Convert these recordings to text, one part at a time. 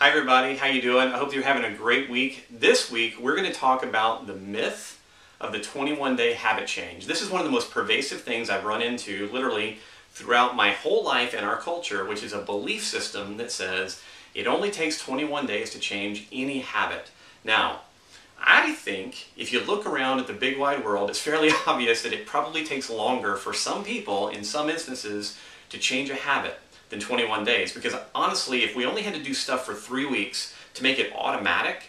Hi everybody, how you doing? I hope you're having a great week. This week we're going to talk about the myth of the 21-day habit change. This is one of the most pervasive things I've run into literally throughout my whole life in our culture, which is a belief system that says it only takes 21 days to change any habit. Now, I think if you look around at the big wide world, it's fairly obvious that it probably takes longer for some people in some instances to change a habit than 21 days. Because honestly, if we only had to do stuff for 3 weeks to make it automatic,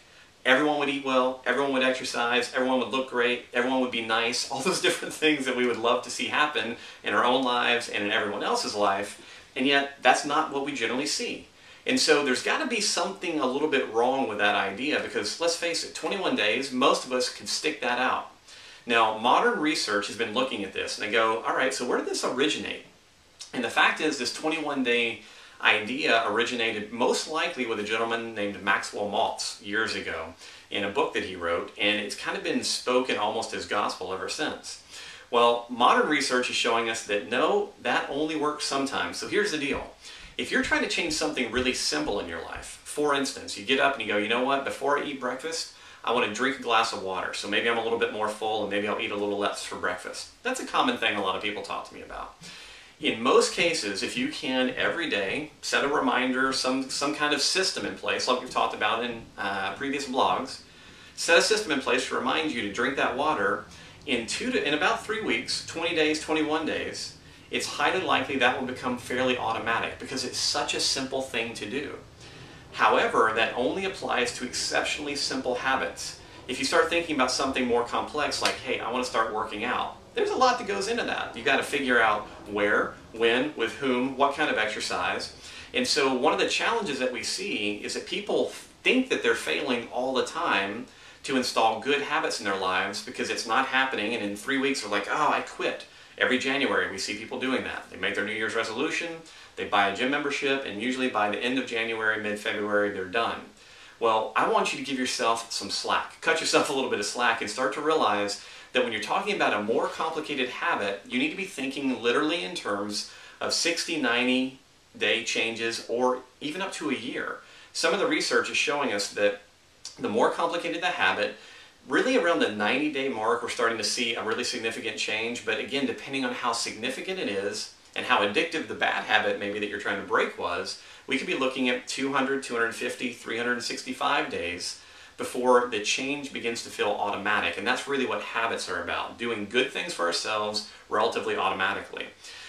everyone would eat well, everyone would exercise, everyone would look great, everyone would be nice, all those different things that we would love to see happen in our own lives and in everyone else's life, and yet that's not what we generally see. And so there's got to be something a little bit wrong with that idea, because let's face it, 21 days, most of us can stick that out. Now, modern research has been looking at this, and they go, all right, so where did this originate? And the fact is, this 21-day idea originated most likely with a gentleman named Maxwell Maltz years ago in a book that he wrote, and it's kind of been spoken almost as gospel ever since. Well, modern research is showing us that no, that only works sometimes. So here's the deal. If you're trying to change something really simple in your life, for instance, you get up and you go, you know what, before I eat breakfast, I want to drink a glass of water. So maybe I'm a little bit more full and maybe I'll eat a little less for breakfast. That's a common thing a lot of people talk to me about. In most cases, if you can every day set a reminder, some kind of system in place, like we've talked about in previous blogs, set a system in place to remind you to drink that water in about 3 weeks, 20 days, 21 days, it's highly likely that will become fairly automatic because it's such a simple thing to do. However, that only applies to exceptionally simple habits. If you start thinking about something more complex, like, hey, I want to start working out, there's a lot that goes into that. You've got to figure out where, when, with whom, what kind of exercise. And so one of the challenges that we see is that people think that they're failing all the time to install good habits in their lives because it's not happening, and in 3 weeks they're like, oh, I quit. Every January we see people doing that. They make their New Year's resolution, they buy a gym membership, and usually by the end of January, mid-February, they're done. Well, I want you to give yourself some slack. Cut yourself a little bit of slack and start to realize that when you're talking about a more complicated habit, you need to be thinking literally in terms of 60, 90-day changes, or even up to a year. Some of the research is showing us that the more complicated the habit, really around the 90-day mark, we're starting to see a really significant change. But again, depending on how significant it is and how addictive the bad habit maybe that you're trying to break was, we could be looking at 200, 250, 365 days before the change begins to feel automatic. And that's really what habits are about, doing good things for ourselves relatively automatically.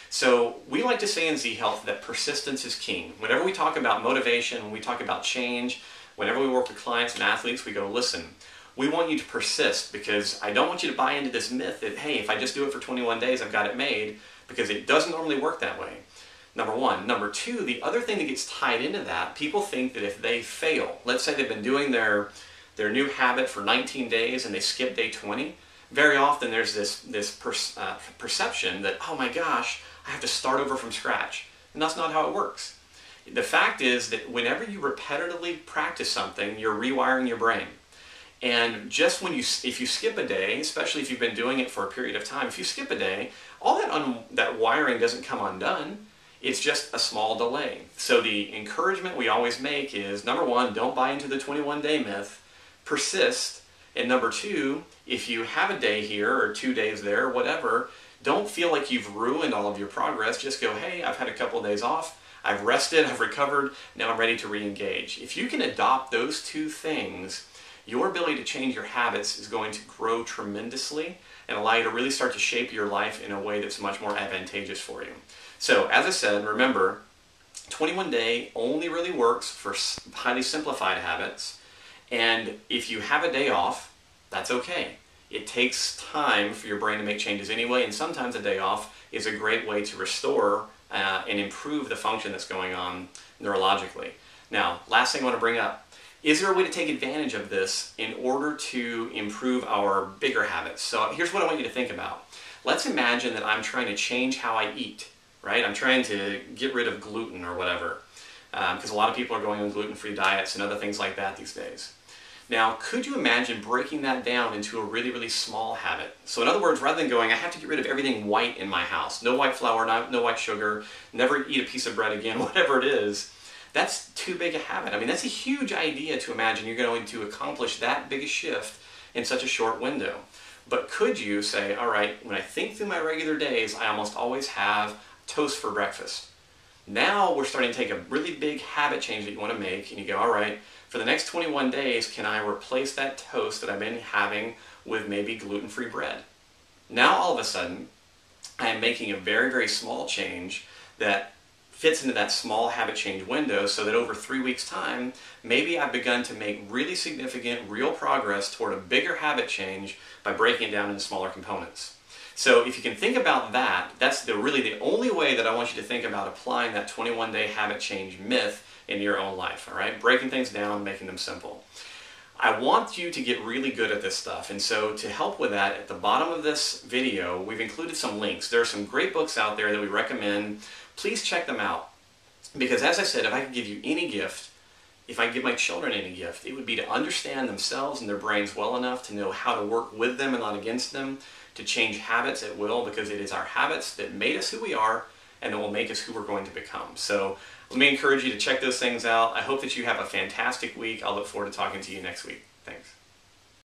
So we like to say in Z Health that persistence is king. Whenever we talk about motivation, when we talk about change, whenever we work with clients and athletes, we go, listen, we want you to persist, because I don't want you to buy into this myth that, hey, if I just do it for 21 days, I've got it made, because it doesn't normally work that way. Number one. Number two, the other thing that gets tied into that, people think that if they fail, let's say they've been doing their new habit for 19 days and they skip day 20, very often there's this perception that, oh my gosh, I have to start over from scratch. And that's not how it works. The fact is that whenever you repetitively practice something, you're rewiring your brain. And just if you skip a day, especially if you've been doing it for a period of time, if you skip a day, all that wiring doesn't come undone. It's just a small delay. So the encouragement we always make is, number one, don't buy into the 21-day myth, persist. And number two, if you have a day here or 2 days there, whatever, don't feel like you've ruined all of your progress. Just go, hey, I've had a couple of days off, I've rested, I've recovered, now I'm ready to re-engage. If you can adopt those two things, your ability to change your habits is going to grow tremendously and allow you to really start to shape your life in a way that's much more advantageous for you. So, as I said, remember, 21-day only really works for highly simplified habits, and if you have a day off, that's okay. It takes time for your brain to make changes anyway, and sometimes a day off is a great way to restore and improve the function that's going on neurologically. Now, last thing I want to bring up, is there a way to take advantage of this in order to improve our bigger habits? So here's what I want you to think about. Let's imagine that I'm trying to change how I eat, right? I'm trying to get rid of gluten or whatever, because a lot of people are going on gluten-free diets and other things like that these days. Now, could you imagine breaking that down into a really, really small habit? So in other words, rather than going, I have to get rid of everything white in my house, no white flour, no white sugar, never eat a piece of bread again, whatever it is, That's too big a habit. I mean, that's a huge idea to imagine you're going to accomplish that big a shift in such a short window. But could you say, all right, when I think through my regular days, I almost always have toast for breakfast. Now we're starting to take a really big habit change that you want to make, and you go, all right, for the next 21 days, can I replace that toast that I've been having with maybe gluten-free bread? Now all of a sudden, I am making a very, very small change that fits into that small habit change window, so that over 3 weeks' time, maybe I've begun to make really significant, real progress toward a bigger habit change by breaking it down into smaller components. So if you can think about that, that's really the only way that I want you to think about applying that 21-day habit change myth in your own life, all right? Breaking things down, making them simple. I want you to get really good at this stuff, and so to help with that, at the bottom of this video, we've included some links. There are some great books out there that we recommend. Please check them out, because as I said, if I could give you any gift, if I could give my children any gift, it would be to understand themselves and their brains well enough to know how to work with them and not against them, to change habits at will, because it is our habits that made us who we are and that will make us who we're going to become. So let me encourage you to check those things out. I hope that you have a fantastic week. I'll look forward to talking to you next week. Thanks.